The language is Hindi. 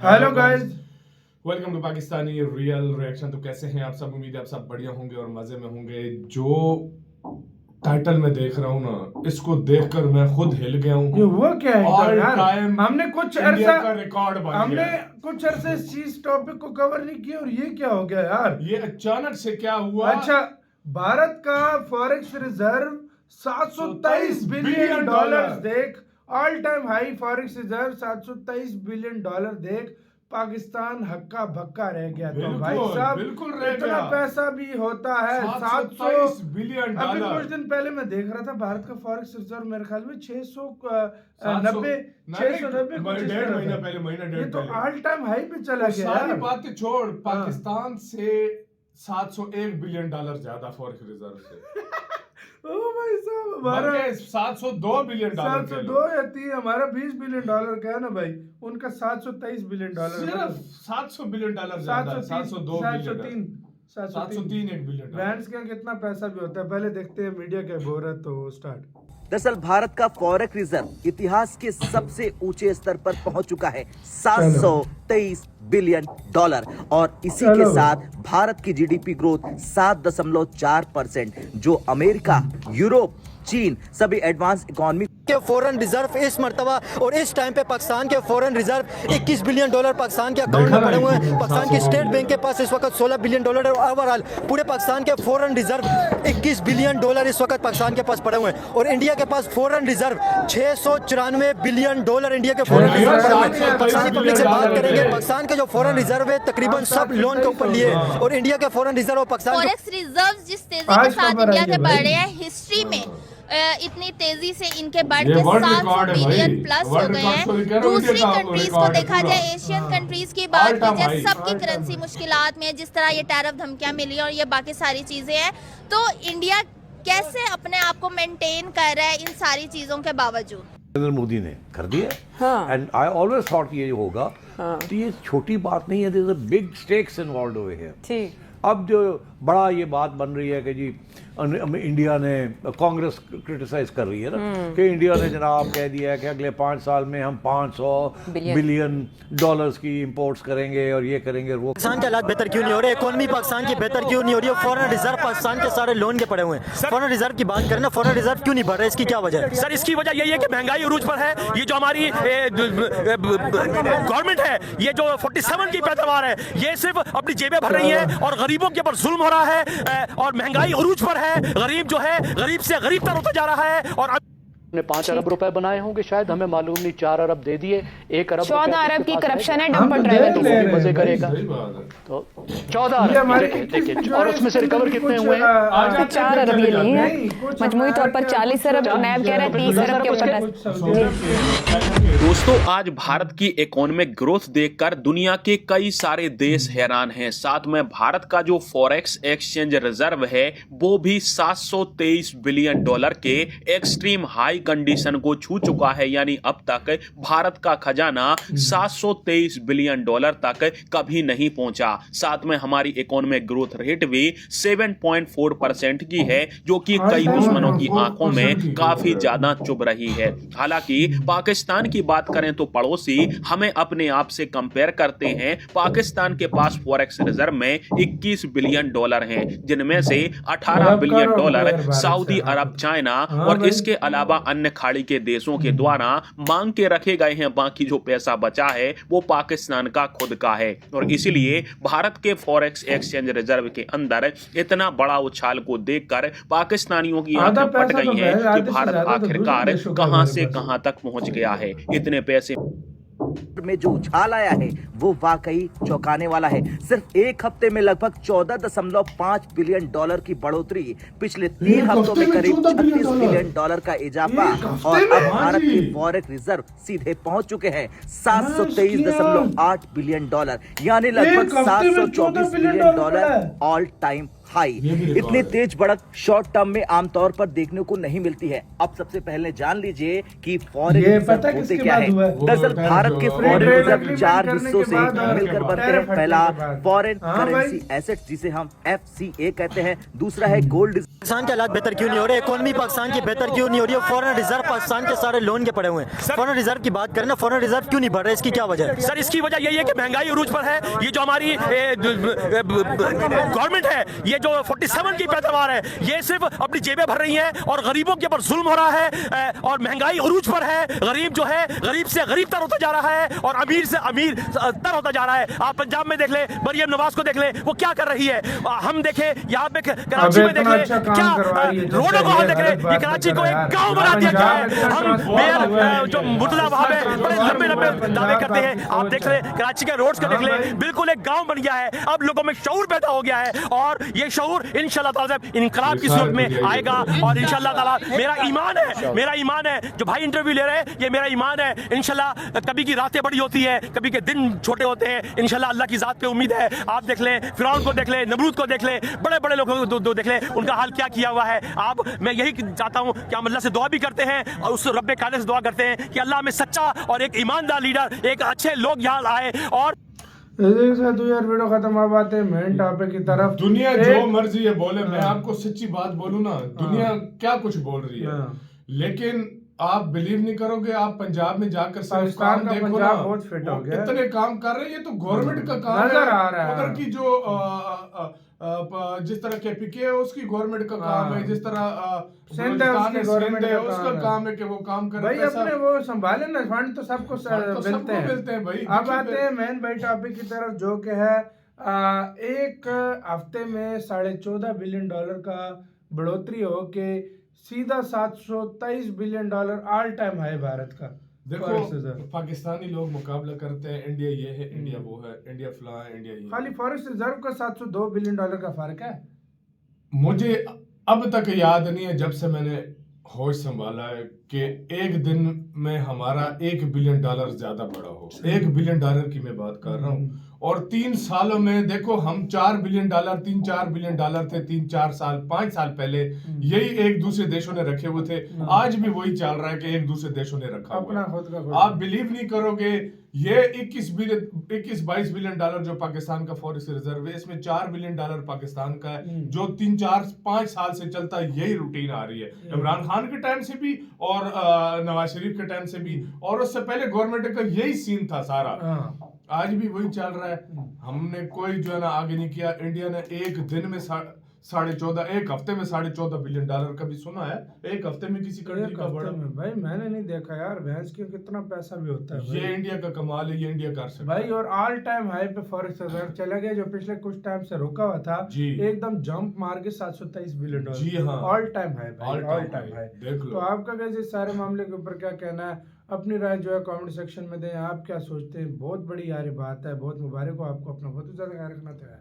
Hello guys, welcome to Pakistani real reaction. तो कैसे हैं आप सब? उम्मीद है आप सब बढ़िया होंगे और मजे में होंगे। जो टाइटल में देख रहा हूँ ना, इसको देखकर मैं खुद हिल गया हूँ। ये हुआ क्या है ऑल यार? टाइम हमने कुछ इंडिया अरसा का रिकॉर्ड बन हमने गया। कुछ अरसे इस चीज टॉपिक को कवर नहीं किया और ये क्या हो गया यार? ये अचानक से क्या हुआ? अच्छा, भारत का फॉरेक्स रिजर्व 723 बिलियन डॉलर देख, all time high forex reserve 723 billion dollar देख, पाकिस्तान हक्का भक्का रह गया। तो भाई साहब बिल्कुल रह इतना गया। पैसा भी होता है 723 बिलियन अभी डॉलर। कुछ दिन पहले मैं देख रहा था भारत का फॉरेक्स रिजर्व मेरे ख्याल में 690 महीना ये डेढ़ तो पहले। ऑल टाइम हाई पे चला गया सारी यार। बातें छोड़, पाकिस्तान से 701 बिलियन डॉलर ज्यादा फॉरेक्स रिजर्व से। ओ भाई साहब, हमारा 702 बिलियन डॉलर 702 या 3, हमारा 20 बिलियन डॉलर का है ना भाई, उनका 723 बिलियन डॉलर। सिर्फ 700 बिलियन डॉलर ज्यादा है। 702 बिलियन 703 एक बिलियन ब्रांड्स के यहाँ कितना पैसा भी होता है, पहले देखते हैं मीडिया क्या बोल रहा है तो स्टार्ट। दरअसल भारत का फॉरेक्स रिजर्व इतिहास के सबसे ऊंचे स्तर पर पहुंच चुका है 723 बिलियन डॉलर और इसी के साथ भारत की जीडीपी ग्रोथ 7.4%, जो अमेरिका, यूरोप, चीन सभी एडवांस इकोनॉमी के फॉरेन रिजर्व इस मर्तबा और इस टाइम पे पाकिस्तान के foreign reserve 21 billion dollar Pakistan के अकाउंट में पड़े हुए हैं। पाकिस्तान की स्टेट बैंक के पास इस वक्त 16 बिलियन डॉलर और ओवरऑल पूरे पाकिस्तान के फॉरेन रिजर्व 21 बिलियन डॉलर इस वक्त पाकिस्तान के पास पड़े हुए हैं। और इंडिया के पास foreign reserve 694 billion dollar India के फॉरेन रिजर्व पड़े हुए हैं। पाकिस्तानी पब्लिक से बात करेंगे, पाकिस्तान के जो फॉरेन रिजर्व है तकरीबन सब लोन के ऊपर लिए, और इंडिया के फॉरेन रिजर्व और पाकिस्तान फॉरेक्स रिजर्व जिस तेजी के साथ इंडिया के बढ़ रहे हैं, हिस्ट्री में इतनी तेजी से इनके बढ़ के 700 बिलियन प्लस हो गए हैं। दूसरी कंट्रीज को देखा जाए, एशियन कंट्रीज की बात की जाए, सबकी करेंसी मुश्किलात में, जिस तरह ये टैरिफ धमकियां मिली और ये बाकी सारी चीजें हैं, तो इंडिया कैसे अपने आप को मेंटेन कर रहा है इन सारी चीजों के बावजूद? नरेंद्र मोदी ने कर दिया एंड आई ऑलवेज थॉट ये होगा। तो ये छोटी बात नहीं है, there is a big stakes involved over here. अब जो बड़ा ये बात बन रही है कि जी इंडिया ने, कांग्रेस क्रिटिसाइज कर रही है ना कि इंडिया ने जनाब कह दिया है कि अगले 5 साल में हम 500 बिलियन डॉलर्स की इंपोर्ट्स करेंगे और ये करेंगे वो। पाकिस्तान के हालात बेहतर क्यों नहीं हो रहे? इकोनॉमी पाकिस्तान की बेहतर क्यों नहीं हो रही है? फॉरेन रिजर्व पाकिस्तान के सारे लोन के पड़े हुए हैं। फॉरेन रिजर्व की बात करें ना, फॉरेन रिजर्व क्यों नहीं बढ़ रहा है? इसकी क्या वजह है? सर, इसकी वजह यही है कि महंगाई अरूज पर है। ये जो हमारी गवर्नमेंट है, ये जो 47 की पैदावार है, ये सिर्फ अपनी जेबें भर रही है और गरीबों के ऊपर जुल्म हो रहा है और महंगाई अरूज पर है। गरीब जो है गरीब से गरीब तर होता जा रहा है। और ने 5 अरब रुपए बनाए होंगे शायद, हमें मालूम नहीं। 4 अरब दे दिए, 1 अरब 14 अरब की करप्शन है डंपर ड्राइवर तो वो मजे करेगा। तो 14 अरब देखिए, और उसमें से रिकवर कितने हुए हैं? 4 अरब ये नहीं है, मजमूई तौर पर 40 अरब, नैब कह रहा है 30 अरब के ऊपर। दोस्तों, आज भारत की इकोनॉमिक ग्रोथ देखकर दुनिया के कई सारे देश हैरान हैं। साथ में भारत का जो फॉरेक्स एक्सचेंज रिजर्व है वो भी 723 बिलियन डॉलर के एक्सट्रीम हाई कंडीशन को छू चुका है। यानी अब तक भारत का खजाना 723 बिलियन डॉलर तक कभी नहीं पहुंचा। साथ में हमारी इकोनॉमिक ग्रोथ रेट भी 7.4% की है, जो कि कई दुश्मनों की आंखों में काफी ज्यादा चुभ रही है। हालांकि पाकिस्तान की बात करें तो पड़ोसी हमें अपने आप से कंपेयर करते हैं। पाकिस्तान के पास फॉरेक्स रिजर्व में 21 बिलियन डॉलर हैं, जिनमें से 18 बिलियन डॉलर सऊदी अरब, चाइना और इसके अलावा अन्य खाड़ी के देशों के द्वारा मांग के रखे गए हैं। बाकी जो पैसा बचा है वो पाकिस्तान का खुद का है और इसीलिए भारत के फॉरेक्स एक्सचेंज रिजर्व के अंदर इतना बड़ा उछाल को देखकर पाकिस्तानियों की आंखें फट गई हैं कि भारत आखिरकार कहां से कहां तक पहुंच गया है। इतने पैसे में जो उछाल आया है वो वाकई चौंकाने वाला है। सिर्फ एक हफ्ते में लगभग 14.5 बिलियन डॉलर की बढ़ोतरी, पिछले 3 हफ्तों में करीब 36 बिलियन डॉलर का इजाफा और अब भारत के फॉरेक्स रिजर्व सीधे पहुंच चुके हैं 723.8 बिलियन डॉलर, यानी लगभग 724 billion dollar all time high. इतनी तेज बढ़त शॉर्ट टर्म में आमतौर पर देखने को नहीं मिलती है। अब सबसे पहले जान लीजिए कि फॉरेन रिजर्व होते क्या है। दरअसल भारत के फॉरेन रिजर्व 4 हिस्सों से मिलकर बनते हैं। पहला फॉरेन करेंसी एसेट जिसे हम FCA कहते हैं, दूसरा है गोल्ड। पाकिस्तान के हालात बेहतर क्यों नहीं हो रहे, इकोनॉमी पाकिस्तान की बेहतर क्यों नहीं हो रही है, फॉरेन रिजर्व पाकिस्तान के सारे लोन के पड़े हुए हैं। फॉरेन रिजर्व की बात करें ना, फॉरेन रिजर्व क्यों नहीं बढ़ रहा है, इसकी क्या वजह है? सर इसकी वजह यही है कि महंगाई उरूज पर है। ये जो हमारी गवर्नमेंट है, ये जो 47 की पैदावार है, ये सिर्फ अपनी जेबें भर रही हैं और गरीबों के ऊपर जुल्म हो रहा है और महंगाई उरूज पर है। गरीब जो है गरीब से गरीब तर होता जा रहा है और अमीर से अमीर तर होता जा रहा है। आप पंजाब में देख ले, मरियम नवाज को देख ले, वो क्या कर रही है। हम देखे यहाँ पे कराची में देख ले, क्या रोडों को हम देख रहे, ये कराची को एक गांव बना दिया गया है। हम मेयर जो मुर्तजा वहां पे बड़े लंबे लंबे दावे करते हैं, आप देख ले कराची के रोड्स को देख ले, बिल्कुल एक गांव बन गया है। अब लोगों में शऊर पैदा हो गया है और ये शऊर इंशाल्लाह ताला इनकलाब की सूरत में आएगा और इंशाल्लाह ताला मेरा ईमान है जो भाई इंटरव्यू ले रहे हैं, ये मेरा ईमान है। इंशाल्लाह कभी की रातें बड़ी होती है, कभी के दिन छोटे होते हैं। इंशाल्लाह अल्लाह की जात पे उम्मीद है। आप देख ले फिरौन को देख ले, नमरूद को देख ले, बड़े बड़े लोगों को देख ले, उनका हाल क्या किया हुआ है। आप मैं यही चाहता हूं कि हम अल्लाह से दुआ भी करते हैं और उस रब्बे काले से दुआ करते हैं कि अल्लाह में सच्चा और एक ईमानदार लीडर, एक अच्छे लोग यहाँ आए। और तो यार वीडियो खत्म, आप आते हैं मेन टॉपिक की तरफ। दुनिया जो मर्जी है बोले, मैं आपको सच्ची बात बोलूं ना, दुनिया क्या कुछ बोल रही है, लेकिन आप बिलीव नहीं करोगे। आप पंजाब में जाकर पाकिस्तान का पंजाब बहुत फिट हो गया, इतने काम कर रहे हैं। ये तो गवर्नमेंट का काम नजर आ रहा है। उधर की जो जिस तरह KPK है उसकी गवर्नमेंट का काम है, जिस तरह सिंध है उसका काम है कि वो काम करे। भाई अपने वो संभाले ना, फंड तो सबको मिलते हैं भाई। अब आते हैं मेन भाई टॉपिक की तरफ, जो कि है एक हफ्ते में $14.5 बिलियन का बढ़ोतरी हो के सीधा $723 billion all time high Bharat का। देखो पाकिस्तानी लोग मुकाबला करते हैं, इंडिया ये है, इंडिया वो है, इंडिया फला है, इंडिया ये। खाली फॉरेक्स रिजर्व का $702 बिलियन का फर्क है। मुझे अब तक याद नहीं है जब से मैंने होश संभाला है कि एक दिन में हमारा $1 बिलियन ज्यादा बढ़ा हो। $1 बिलियन की मैं बात कर रहा हूँ। और 3 सालों में देखो, हम $4 बिलियन 3-4 बिलियन थे 3-4 साल 5 साल पहले, यही एक दूसरे देशों ने रखे हुए थे। आज भी वही चल रहा है कि एक दूसरे देशों ने रखा अपना हुआ खुद का खुद। आप बिलीव नहीं करोगे, ये 21-22 बिलियन जो पाकिस्तान का फॉरेक्स रिजर्व है, इसमें $4 बिलियन पाकिस्तान का है, जो 3-4-5 साल से चलता यही रूटीन आ रही है। इमरान खान के टाइम से भी और नवाज शरीफ के टाइम से भी, और उससे पहले गवर्नमेंट का यही सीन था सारा। आज भी वही चल रहा है। हमने कोई जो है ना आगे नहीं किया। इंडिया ने एक दिन में एक हफ्ते में $14.5 बिलियन का भी सुना है, एक हफ्ते में किसी कंट्री का बढ़ा। भाई मैंने नहीं देखा यार, भैंस के कितना पैसा भी होता है। ये इंडिया का कमाल है, ये इंडिया कर सकता भाई। और ऑल टाइम हाई पे फॉरेक्स रिजर्व चला गया, जो पिछले कुछ टाइम से रुका हुआ था, एकदम जंप मार के $723 बिलियन। जी हाँ, all time high, all time high. देख लो। तो आपका कैसे इस सारे मामले के ऊपर क्या कहना है, अपनी राय जो है कमेंट सेक्शन में दें। आप क्या सोचते हैं? बहुत बड़ी यार बात है, बहुत मुबारक हो आपको, अपना बहुत ज्यादा ख्याल रखना तैयार।